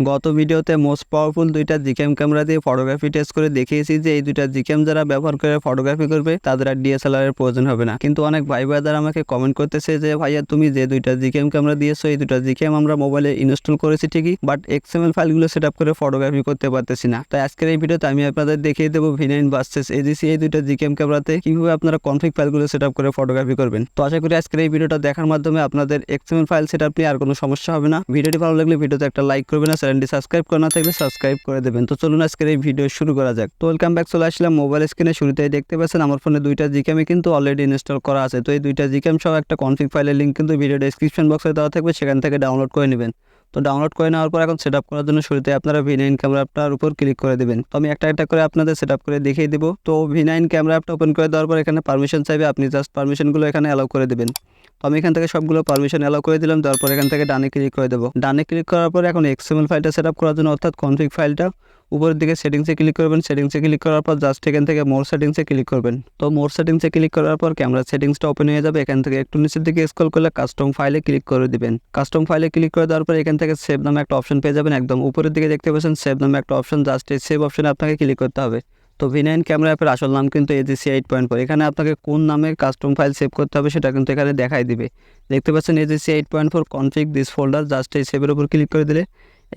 গত ভিডিওতে most powerful দুইটা জিক্যাম ক্যামেরা দিয়ে ফটোগ্রাফি টেস্ট করে দেখিয়েছি যে এই দুইটা জিক্যাম যারা ব্যবহার করে ফটোগ্রাফি করবে তাদের আর ডিএসএলআর এর প্রয়োজন হবে না। কিন্তু অনেক ভাই ব্রাদার আমাকে কমেন্ট করতেছে যে ভাইয়া তুমি যে দুইটা জিক্যাম ক্যামেরা দিয়েছো এই দুইটা জিক্যাম আমরা মোবাইলে ইনস্টল করেছি ঠিকই, বাট এক্সএমএল ফাইলগুলো সেটআপ করে ফটোগ্রাফি করতে পারতেছি না। তাই আজকের এই ভিডিওতে আমি আপনাদের দেখিয়ে দেবো V9 ভার্সেস AGC এই দুইটা জিক্যাম ক্যামেরাতে কিভাবে আপনারা কনফিগ ফাইলগুলো সেটআপ করে ফটোগ্রাফি করবেন। তো আশা করি আজকের এই ভিডিওটা দেখার মাধ্যমে আপনাদের এক্সএমএল ফাইল সেটআপ নিয়ে আর কোনো সমস্যা হবে না। ভিডিওটি ভালো লাগলে ভিডিওতে একটা লাইক করবেন, আর চ্যানেলটি সাবস্ক্রাইব করা না থাকলে সাবস্ক্রাইব করে দেবেন। তো চলুন আজকের এই ভিডিও শুরু করা যাক। তো ওয়েলকাম ব্যাক, চলে আসলাম মোবাইল স্ক্রিনে। শুরুতেই দেখতে পাচ্ছেন আমার ফোনে দুইটা জিক্যামই কিন্তু অলরেডি ইনস্টল করা আছে। তো এই দুইটা জিক্যাম সহ একটা কনফিগ ফাইলের লিঙ্ক কিন্তু ভিডিও ডেসক্রিপশন বক্সে দেওয়া থাকবে, সেখান থেকে ডাউনলোড করে নেবেন। তো ডাউনলোড করে নেওয়ার পর এখন সেটআপ করার জন্য শুরুতে আপনারা V9 ক্যামেরা অ্যাপটার উপর ক্লিক করে দেবেন। তো আমি একটা একটা করে আপনাদের সেটআপ করে দেখিয়ে দেব। তো V9 ক্যামেরা অ্যাপটা ওপেন করে দেওয়ার পর এখানে পারমিশন চাইবে, আপনি জাস্ট পারমিশনগুলো এখানে অ্যালাউ করে দেবেন। তো আমি এখান থেকে সবগুলো পারমিশন অ্যালাউ করে দিলাম। তারপর এখান থেকে ডানে ক্লিক করে দেবো। ডানে ক্লিক করার পর এখন এক্সএমএল ফাইলটা সেটআপ করার জন্য অর্থাৎ কনফিগ ফাইলটা উপরের দিকে সেটিংসে ক্লিক করবেন। সেটিংসে ক্লিক করার পর জাস্ট এখান থেকে মোর সেটিংসে ক্লিক করবেন। তো মোর সেটিংসে ক্লিক করার পর ক্যামেরা সেটিংসটা ওপেন হয়ে যাবে। এখান থেকে একটু নিচের দিকে স্ক্রল করলে কাস্টম ফাইলে ক্লিক করে দিবেন। কাস্টম ফাইলে ক্লিক করে দেওয়ার পর এখান থেকে সেভ নামে একটা অপশন পেয়ে যাবেন। একদম উপরের দিকে দেখতে পাচ্ছেন সেভ নামে একটা অপশন, জাস্ট এই সেভ অপশনে আপনাকে ক্লিক করতে হবে। তো V9 ক্যামেরা অ্যাপের আসল নাম কিন্তু AGC 8.4। এখানে আপনাকে কোন নামে কাস্টম ফাইল সেভ করতে হবে সেটা কিন্তু এখানে দেখাই দিবে। দেখতে পাচ্ছেন AGC 8.4 config this folder, just এই সেভের উপর ক্লিক করে দিলে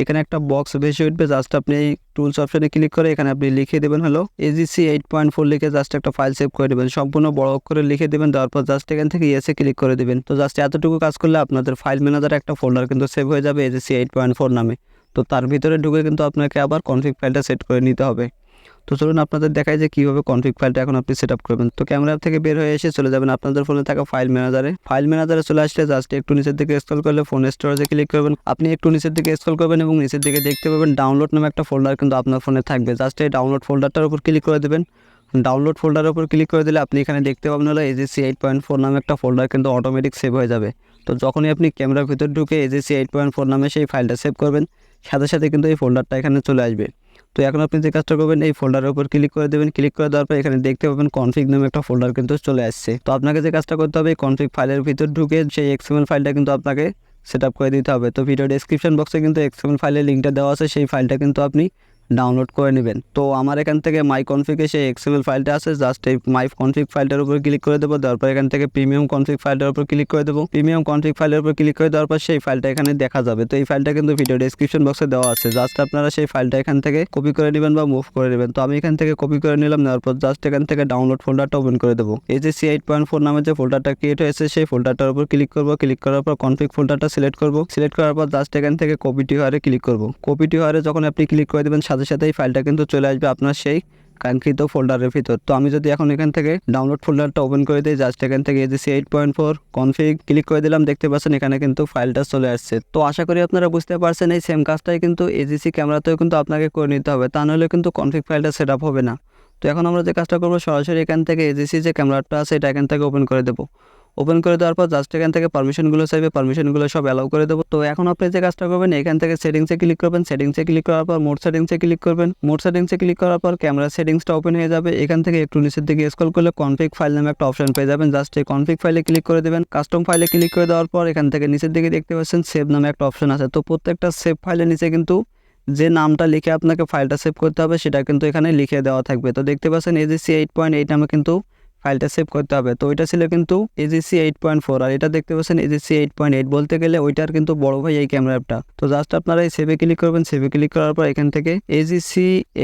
এখানে একটা বক্স ভেসে উঠবে। জাস্ট আপনি এই টুলস অপশনে ক্লিক করে এখানে আপনি লিখে দেবেন হলো AGC 8.4 লিখে জাস্ট একটা ফাইল সেভ করে দেবেন। সম্পূর্ণ বড় অক্ষরে লিখে দেবেন, দেওয়ার পর জাস্ট এখান থেকে ইয়েসে ক্লিক করে দেবেন। তো জাস্ট এতটুকু কাজ করলে আপনাদের ফাইল ম্যানেজারে একটা ফোল্ডার কিন্তু সেভ হয়ে যাবে AGC 8.4 নামে। তো তার ভিতরে ঢুকে কিন্তু আপনাকে আবার কনফিগ ফাইলটা সেট করে নিতে হবে। তো চলুন আপনাদের দেখাই যে কীভাবে কনফিগ ফাইলটা এখন আপনি সেটআপ করবেন। তো ক্যামেরা থেকে বের হয়ে এসে চলে যাবেন আপনাদের ফোনে থাকা ফাইল ম্যানেজারে। ফাইল ম্যানেজারে চলে আসলে জাস্ট একটু নিচের দিকে স্ক্রল করলে ফোন স্টোরেজে ক্লিক করবেন। আপনি একটু নিচের দিকে স্ক্রল করবেন এবং নিচের দিকে দেখতে পাবেন ডাউনলোড নামে একটা ফোল্ডার কিন্তু আপনার ফোনে থাকবে। জাস্ট এই ডাউনলোড ফোল্ডারটার উপর ক্লিক করে দেবেন। ডাউনলোড ফোল্ডারের উপর ক্লিক করে দিলে আপনি এখানে দেখতে পাবেন হলো AGC 8.4 নামে একটা ফোল্ডার কিন্তু অটোমেটিক সেভ হয়ে যাবে। তো যখনই আপনি ক্যামেরার ভিতর ঢুকে AGC 8.4 নামে সেই ফাইলটা সেভ করবেন, সাথে সাথে কিন্তু এই ফোল্ডারটা এখানে চলে আসবে। তো এখন আপনি যে কাজটা করবেন এই ফোল্ডারের উপর ক্লিক করে দেবেন। ক্লিক করে দেওয়ার পর এখানে দেখতে পাবেন কনফিগ নামে একটা ফোল্ডার কিন্তু চলে আসছে। তো আপনাকে যে কাজটা করতে হবে এই কনফিগ ফাইলের ভিতর ঢুকে সেই এক্সএমএল ফাইলটা কিন্তু আপনাকে সেটআপ করে দিতে হবে। তো ভিডিও ডেসক্রিপশন বক্সে কিন্তু এক্সএমএল ফাইলের লিঙ্কটা দেওয়া আছে, সেই ফাইলটা কিন্তু আপনি ডাউনলোড করে নেবেন। তো আমার এখান থেকে মাই কনফিগে সেই এক্সএমএল ফাইলটা আছে, জাস্ট এই মাই কনফিগ ফাইলটার উপর ক্লিক করে দেবো। দেওয়ার পর এখান থেকে প্রিমিয়াম কনফিগ ফাইলটার উপর ক্লিক করে দেবো। প্রিমিয়াম কনফিগ ফাইলের উপর ক্লিক করে দেওয়ার পর সেই ফাইলটা এখানে দেখা যাবে। তো এই ফাইলটা কিন্তু ভিডিও ডেসক্রিপশন বক্সে দেওয়া আছে, জাস্ট আপনারা সেই ফাইলটা এখান থেকে কপি করে নেবেন বা মুভ করে নেবেন। তো আমি এখান থেকে কপি করে নিলাম। নেওয়ার পর জাস্ট এখান থেকে ডাউনলোড ফোল্ডারটা ওপেন করে দেবো। AGC 8.4 নামের যে ফোল্ডারটা ক্রিয়েট হয়েছে সেই ফোল্ডারটার উপর ক্লিক করবো। ক্লিক করার পর কনফিগ ফোল্ডারটা সিলেক্ট করবো। সিলেক্ট করার পর জাস্ট এখান থেকে কপি টু হারে ক্লিক করবো। কপি টু হারে যখন আপনি ক্লিক করে দেবেন সাথে সাথে এই ফাইলটা কিন্তু চলে আসবে আপনার সেই কাঙ্ক্ষিত ফোল্ডারের ভিতর। তো আমি যদি এখন এখান থেকে ডাউনলোড ফোল্ডারটা ওপেন করে দিই, জাস্ট এখান থেকে AGC 8.4 কনফিগ ক্লিক করে দিলাম। দেখতে পাচ্ছেন এখানে কিন্তু ফাইলটা চলে আসছে। তো আশা করি আপনারা বুঝতে পারছেন এই সেম কাজটাই কিন্তু AGC ক্যামেরাতেও কিন্তু আপনাকে করে নিতে হবে, তা নাহলে কিন্তু কনফিগ ফাইলটা সেটআপ হবে না। তো এখন আমরা যে কাজটা করবো সরাসরি এখান থেকে AGC যে ক্যামেরাটা আছে এটা এখান থেকে ওপেন করে দেবো। ওপেন করে দেওয়ার পর জাস্ট এখান থেকে পারমিশনগুলো চাইবে, পারমিশনগুলো সব অ্যালাউ করে দেবো। তো এখন আপনি যে কাজটা করবেন এখান থেকে সেটিংসে ক্লিক করবেন। সেটিংসে ক্লিক করার পর মোড সেটিংসে ক্লিক করবেন। মোড সেটিংসে ক্লিক করার পর ক্যামেরা সেটিংসটা ওপেন হয়ে যাবে। এখান থেকে একটু নিচের দিকে স্ক্রল করলে কনফিগ ফাইল নামে একটা অপশন পেয়ে যাবেন। জাস্ট এই কনফিগ ফাইলে ক্লিক করে দেবেন। কাস্টম ফাইলে ক্লিক করে দেওয়ার পর এখান থেকে নিচের দিকে দেখতে পাচ্ছেন সেভ নামে একটা অপশন আছে। তো প্রত্যেকটা সেভ ফাইলের নিচে কিন্তু যে নামটা লিখে আপনাকে ফাইলটা সেভ করতে হবে সেটা কিন্তু এখানে লিখে দেওয়া থাকবে। তো দেখতে পাচ্ছেন AGC 8.8 নামে কিন্তু ফাইলটা সেভ করতে হবে। তো ওইটা ছিল কিন্তু AGC 8.4, আর এটা দেখতে পাচ্ছেন AGC 8.8। বলতে গেলে ওইটার কিন্তু বড় ভাই এই ক্যামেরা অ্যাপটা। তো জাস্ট আপনারা এই সেভে ক্লিক করবেন। সেভে ক্লিক করার পর এখান থেকে AGC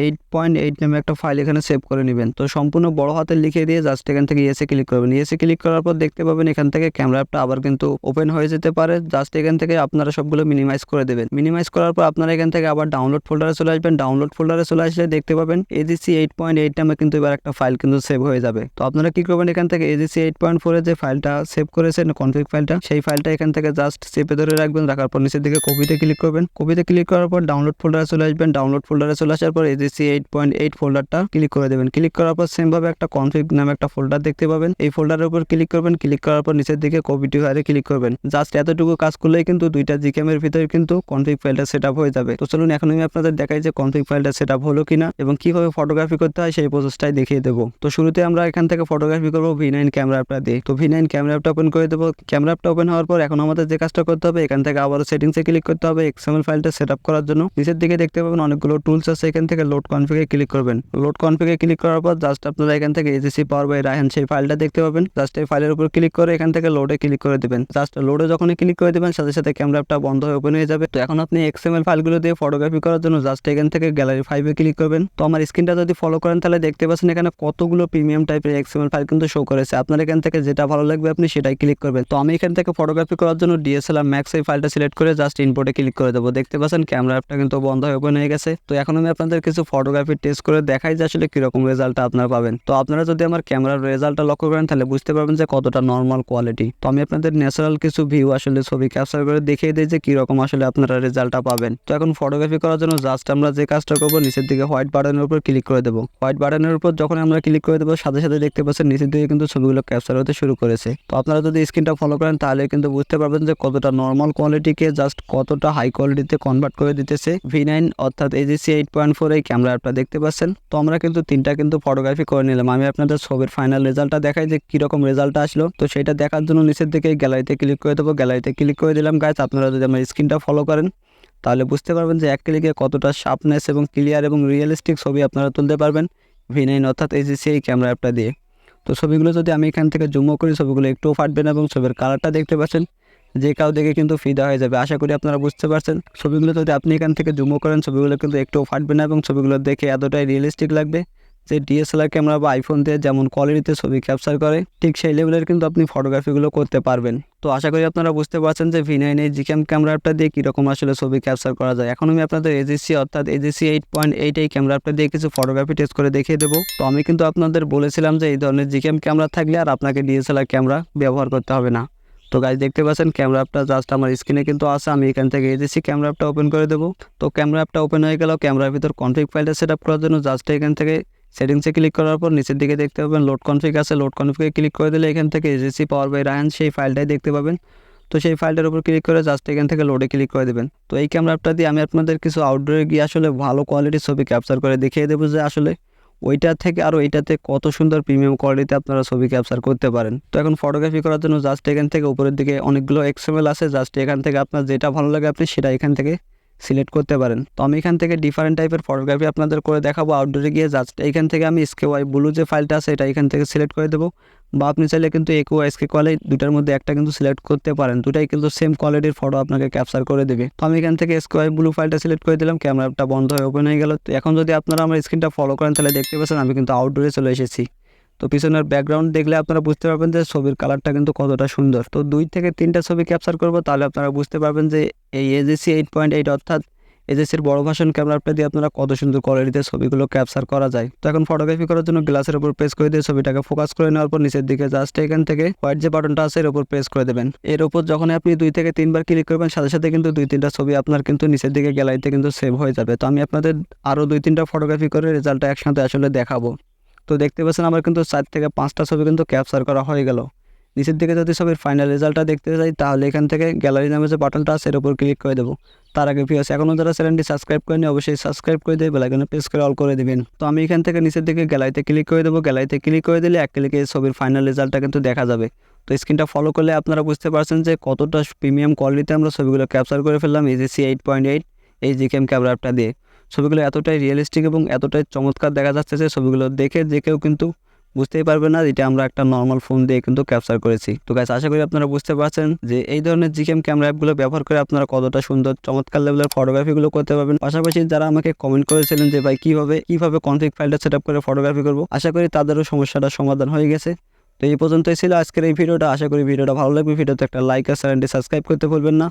8.8 নামে একটা ফাইল এখানে সেভ করে নেবেন। তো সম্পূর্ণ বড় হাতে লিখে দিয়ে জাস্ট এখান থেকে ইয়েসে ক্লিক করবেন। ইয়েসে ক্লিক করার পর দেখতে পাবেন এখান থেকে ক্যামেরা অ্যাপটা আবার কিন্তু ওপেন হয়ে যেতে পারে। জাস্ট এখান থেকে আপনারা সবগুলো মিনিমাইজ করে দেবেন। মিনিমাইজ করার পর আপনারা এখান থেকে আবার ডাউনলোড ফোল্ডারে চলে আসবেন। ডাউনলোড ফোল্ডারে চলে আসলে দেখতে পাবেন AGC 8.8 নামে কিন্তু এবার একটা ফাইল কিন্তু সেভ হয়ে যাবে। তো আপনারা কি করবেন এখান থেকে AGC 8.4 এর যে ফাইলটা সেভ করেছেন কনফিগ ফাইলটা, সেই ফাইলটা এখান থেকে জাস্ট চেপে ধরে রাখবেন। রাখার পর নিচের দিকে কপিতে ক্লিক করবেন। কপিতে ক্লিক করার পর ডাউনলোড ফোল্ডারে চলে আসবেন। ডাউনলোড ফোল্ডারে চলে আসার পর AGC 8.8 ফোল্ডারটা ক্লিক করে দেবেন। ক্লিক করার পর সেম ভাবে একটা কনফিগ নামে একটা ফোল্ডার দেখতে পাবেন। এই ফোল্ডারের উপর ক্লিক করবেন। ক্লিক করার পর নিচের দিকে কপি টু হারে ক্লিক করবেন। জাস্ট এতটুকু কাজ করলেই কিন্তু দুইটা জিক্যামের ভিতরে কিন্তু কনফিগ ফাইলটা সেটআপ হয়ে যাবে। তো চলুন এখন আমি আপনাদের দেখাই যে কনফিগ ফাইলটা সেটআপ হলো কিনা এবং কিভাবে ফটোগ্রাফি করতে হয় সেই প্রসেসটাই দেখিয়ে দেবো। তো শুরুতে আমরা এখান থেকে ফটোগ্রাফি করবো V9 ক্যামেরা অ্যাপটা দিয়ে। তো V9 ক্যামেরা অ্যাপটা ওপেন করে দেবো। ক্যামেরা অ্যাপটা ওপেন হওয়ার পর এখন আমাদের যে কাজটা করতে হবে, এখান থেকে আবারও সেটিংসে ক্লিক করতে হবে XML ফাইলটা সেট আপ করার জন্য। নিচের দিকে দেখতে পাবেন অনেকগুলো টুলস আছে, এখান থেকে লোড কনফিগে ক্লিক করবেন। লোড কনফিগে ক্লিক করার পর জাস্ট আপনারা এখান থেকে AGC পাওয়ার বাই রায়হান সেই ফাইলটা দেখতে পাবেন। জাস্ট এই ফাইলের উপর ক্লিক করে এখান থেকে লোডে ক্লিক করে দেবেন। জাস্ট লোডে যখনই ক্লিক করে দেবেন সাথে সাথে ক্যামেরা অ্যাপটা বন্ধ হয়ে ওপেন হয়ে যাবে। তো এখন আপনি XML ফাইলগুলো দিয়ে ফটোগ্রাফি করার জন্য জাস্ট এখান থেকে গ্যালারি 5-এ ক্লিক করবেন। তো আমার স্ক্রিনটা যদি ফলো করেন তাহলে দেখতে পাচ্ছেন এখানে কতগুলো প্রিমিয়াম টাইপের XML ফাইল কিন্তু শো করেছে। আপনার এখান থেকে যেটা ভালো লাগবে আপনি সেটাই ক্লিক করবেন। তো আমি এখান থেকে ফটোগ্রাফি করার জন্য DSLR Max এই ফাইলটা সিলেক্ট করে জাস্ট ইম্পোর্টে ক্লিক করে দেবো। দেখতে পাচ্ছেন ক্যামেরা অ্যাপটা কিন্তু বন্ধ হয়ে ওপেন হয়ে গেছে। তো এখন আমি আপনাদের কিছু ফটোগ্রাফি টেস্ট করে দেখাই যে আসলে কিরকম রেজাল্টটা আপনারা পাবেন। তো আপনারা যদি আমার ক্যামেরার রেজাল্টটা লক্ষ্য করেন তাহলে বুঝতে পারবেন যে কতটা নর্মাল কোয়ালিটি। তো আমি আপনাদের ন্যাচারাল কিছু ভিউ আসলে ছবি ক্যাপচার করে দেখিয়ে দিই যে কিরকম আসলে আপনারা রেজাল্টটা পাবেন। তো এখন ফটোগ্রাফি করার জন্য জাস্ট আমরা যে কাজটা করবো, নিচের দিকে হোয়াইট বাটনের উপর ক্লিক করে দেবো। হোয়াইট বাটনের উপর যখন আমরা ক্লিক করে দেবো সাথে সাথে দেখতে পাচ্ছেন নিচের দিকে কিন্তু ছবিগুলো ক্যাপচার হতে শুরু করেছে। তো আপনারা যদি স্ক্রিনটা ফলো করেন তাহলে কিন্তু বুঝতে পারবেন যে কতটা নর্মাল কোয়ালিটিকে জাস্ট কতটা হাই কোয়ালিটিতে কনভার্ট করে দিতেছে V9 অর্থাৎ AGC 8.4 এই ক্যামেরা অ্যাপটা দেখতে পাচ্ছেন। তো আমরা কিন্তু তিনটা কিন্তু ফটোগ্রাফি করে নিলাম। আমি আপনাদের ছবির ফাইনাল রেজাল্টটা দেখাই যে কিরকম রেজাল্টটা আসলো। তো সেটা দেখার জন্য নিচের দিকে গ্যালারিতে ক্লিক করে দেবো। গ্যালারিতে ক্লিক করে দিলাম গাইস। আপনারা যদি আমার স্ক্রিনটা ফলো করেন তাহলে বুঝতে পারবেন যে এক ক্লিকে কতটা শার্পনেস এবং ক্লিয়ার এবং রিয়েলিস্টিক ছবি আপনারা তুলতে পারবেন V9 অর্থাৎ AGC এই ক্যামেরা অ্যাপটা দিয়ে। তো ছবিগুলো যদি আমি এখান থেকে জুমও করি ছবিগুলো একটুও ফাটবে না এবং ছবির কালারটা দেখতে পাচ্ছেন যে কাউ দেখে কিন্তু ফিদা হয়ে যাবে। আশা করি আপনারা বুঝতে পারছেন। ছবিগুলো যদি আপনি এখান থেকে জুমও করেন ছবিগুলো কিন্তু একটুও ফাটবে না এবং ছবিগুলো দেখে এতটাই রিয়েলিস্টিক লাগবে যে DSLR ক্যামেরা বা আইফোন দিয়ে যেমন কোয়ালিটিতে ছবি ক্যাপচার করে ঠিক সেই লেভেলের কিন্তু আপনি ফটোগ্রাফিগুলো করতে পারবেন। তো আশা করি আপনারা বুঝতে পারছেন যে V9 এই জিক্যাম ক্যামেরা অ্যাপটা দিয়ে কীরকম আসলে ছবি ক্যাপচার করা যায়। এখন আমি আপনাদের AGC অর্থাৎ AGC 8.8 এই ক্যামেরা অ্যাপটা দিয়ে কিছু ফটোগ্রাফি টেস্ট করে দেখিয়ে দেবো। তো আমি কিন্তু আপনাদের বলেছিলাম যে এই ধরনের জিক্যাম ক্যামেরা থাকলে আর আপনাকে DSLR ক্যামেরা ব্যবহার করতে হবে না। তো গাইজ দেখতে পাচ্ছেন ক্যামেরা অ্যাপটা জাস্ট আমার স্ক্রিনে কিন্তু আছে। আমি এখান থেকে AGC ক্যামেরা অ্যাপটা ওপেন করে দেবো। তো ক্যামেরা অ্যাপটা ওপেন হয়ে গেল। ক্যামেরার ভিতর কনফিগ ফাইলটা সেট আপ করার জন্য জাস্ট এখান থেকে সেটিংসে ক্লিক করার পর নিচের দিকে দেখতে পাবেন লোড কনফিগ আছে। লোড কনফিগে ক্লিক করে দিলে এখান থেকে AGC পাওয়ার বাই রায়হান সেই ফাইলটাই দেখতে পাবেন। তো সেই ফাইলটার উপর ক্লিক করে জাস্ট এখান থেকে লোডে ক্লিক করে দেবেন। তো এই ক্যামেরা অ্যাপটা দিয়ে আমি আপনাদের কিছু আউটডোরে গিয়ে আসলে ভালো কোয়ালিটির ছবি ক্যাপচার করে দেখিয়ে দেবো যে আসলে ওইটা থেকে আর এইটাতে কত সুন্দর প্রিমিয়াম কোয়ালিটিতে আপনারা ছবি ক্যাপচার করতে পারেন। তো এখন ফটোগ্রাফি করার জন্য জাস্ট এখান থেকে উপরের দিকে অনেকগুলো XML আছে। জাস্ট এখান থেকে আপনার যেটা ভালো লাগে আপনি সেটা এখান থেকে সিলেক্ট করতে পারেন। তো আমি এখান থেকে ডিফারেন্ট টাইপের ফটোগ্রাফি আপনাদের করে দেখাবো আউটডোরে গিয়ে। জাস্ট এইখান থেকে আমি SKY ব্লু যে ফাইলটা আছে এটা এখান থেকে সিলেক্ট করে দেবো, বা আপনি চাইলে কিন্তু EQ SK কোয়ালিটি দুটার মধ্যে একটা কিন্তু সিলেক্ট করতে পারেন। দুটাই কিন্তু সেম কোয়ালিটির ফটো আপনাকে ক্যাপচার করে দেবে। তো আমি এখান থেকে SKY ব্লু ফাইলটা সিলেক্ট করে দিলাম। ক্যামেরাটা বন্ধ হয়ে ওপেন হয়ে গেল। তো এখন যদি আপনারা আমার স্ক্রিনটা ফলো করেন তাহলে দেখতে পাচ্ছেন আমি কিন্তু আউটডোরে চলে এসেছি। তো পিছনের ব্যাকগ্রাউন্ড দেখলে আপনারা বুঝতে পারবেন যে ছবির কালারটা কিন্তু কতটা সুন্দর। তো 2 থেকে 3টা ছবি ক্যাপচার করব তাহলে আপনারা বুঝতে পারবেন যে এই AGC 8.8 অর্থাৎ AGCর বড় ভার্সন ক্যামেরাটা দিয়ে আপনারা কত সুন্দর কোয়ালিটিতে ছবিগুলো ক্যাপচার করা যায়। তো এখন ফটোগ্রাফি করার জন্য গ্লাসের উপর প্রেস করে দিয়ে ছবিটাকে ফোকাস করে নেওয়ার পর নিচের দিকে জাস্ট এখান থেকে হোয়াইট যে বাটনটা আছে এর উপর প্রেস করে দেবেন। এর উপর যখন আপনি 2 থেকে 3 বার ক্লিক করবেন সাথে সাথে কিন্তু 2-3টা ছবি আপনার কিন্তু নিচের দিকে গ্যালারিতে কিন্তু সেভ হয়ে যাবে। তো আমি আপনাদের আরও 2-3টা ফটোগ্রাফি করে রেজাল্টটা একসাথে আসলে দেখাবো। তো দেখতে পাচ্ছেন আমার কিন্তু 4 থেকে 5টা ছবি কিন্তু ক্যাপচার করা হয়ে গেল। নিচের দিকে যদি ছবির ফাইনাল রেজাল্টটা দেখতে চাই তাহলে এখান থেকে গ্যালারি নামে যে বাটনটা আছে এর উপর ক্লিক করে দেবো। তার আগে ভিউয়ার্স এখনও যারা চ্যানেলটি সাবস্ক্রাইব করেনি অবশ্যই সাবস্ক্রাইব করে দিয়ে বেল আইকনে প্রেস করে অল করে দিবেন। তো আমি এখান থেকে নিচের দিকে গ্যালারিতে ক্লিক করে দেবো। গ্যালারিতে ক্লিক করে দিলে এক ক্লিকে ছবির ফাইনাল রেজাল্টটা কিন্তু দেখা যাবে। তো স্ক্রিনটা ফলো করলে আপনারা বুঝতে পারছেন যে কতটা প্রিমিয়াম কোয়ালিটিতে আমরা ছবিগুলো ক্যাপচার করে ফেললাম AGC 8.8 এই জিক্যাম ক্যামেরা অ্যাপটা দিয়ে। ছবিগুলো এতটাই রিয়েলিস্টিক এবং এতটাই চমৎকার দেখা যাচ্ছে যে ছবিগুলো দেখে যে কেউ কিন্তু বুঝতেই পারবে না এটা আমরা একটা নর্মাল ফোন দিয়ে কিন্তু ক্যাপচার করেছি। তো গাইস আশা করি আপনারা বুঝতে পারছেন যে এই ধরনের জিক্যাম ক্যামেরা অ্যাপগুলো ব্যবহার করে আপনারা কতটা সুন্দর চমৎকার লেভেলের ফটোগ্রাফিগুলো করতে পারবেন। পাশাপাশি যারা আমাকে কমেন্ট করেছিলেন যে ভাই কিভাবে কনফিগ ফাইলটা সেট আপ করে ফটোগ্রাফি করবো, আশা করি তাদেরও সমস্যাটা সমাধান হয়ে গেছে। তো এই পর্যন্তই ছিল আজকের এই ভিডিওটা। আশা করি ভিডিওটা ভালো লাগবে। ভিডিওতে একটা লাইক আর চ্যানেলটি সাবস্ক্রাইব করতে ভুলবেন না।